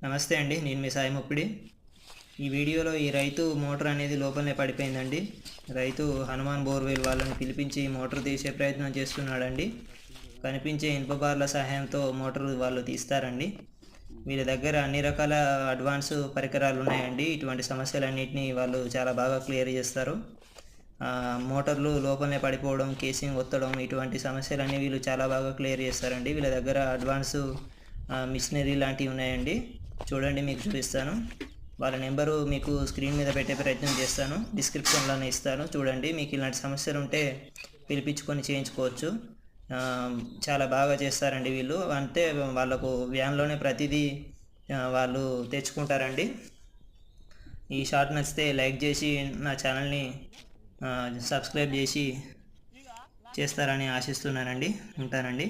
నమస్తే అండి, నేను మీ సాయి ముప్పిడి. ఈ వీడియోలో ఈ రైతు మోటార్ అనేది లోపలనే పడిపోయిందండి. రైతు హనుమాన్ బోర్వెల్ వాళ్ళని పిలిపించి మోటార్ తీసే ప్రయత్నం చేస్తున్నాడండి. కనిపించే ఇనుప బార్ల సహాయంతో మోటార్ వాళ్ళు తీస్తారండి. వీళ్ళ దగ్గర అన్ని రకాల అడ్వాన్స్ పరికరాలు ఉన్నాయండి. ఇటువంటి సమస్యలన్నింటినీ వాళ్ళు చాలా బాగా క్లియర్ చేస్తారు. మోటార్లు లోపలనే పడిపోవడం, కేసింగ్ ఒత్తడం, ఇటువంటి సమస్యలన్నీ వీళ్ళు చాలా బాగా క్లియర్ చేస్తారండి. వీళ్ళ దగ్గర అడ్వాన్స్ మిషనరీ లాంటివి ఉన్నాయండి. చూడండి, మీకు చూపిస్తాను. వాళ్ళ నెంబరు మీకు స్క్రీన్ మీద పెట్టే ప్రయత్నం చేస్తాను, డిస్క్రిప్షన్లోనే ఇస్తాను. చూడండి, మీకు ఇలాంటి సమస్యలు ఉంటే పిలిపించుకొని చేయించుకోవచ్చు. చాలా బాగా చేస్తారండి వీళ్ళు. అంటే వాళ్ళకు వ్యాన్లోనే ప్రతిదీ వాళ్ళు తెచ్చుకుంటారండి. ఈ షార్ట్ నచ్చితే లైక్ చేసి నా ఛానల్ని సబ్స్క్రైబ్ చేసి చేస్తారని ఆశిస్తున్నానండి. ఉంటానండి.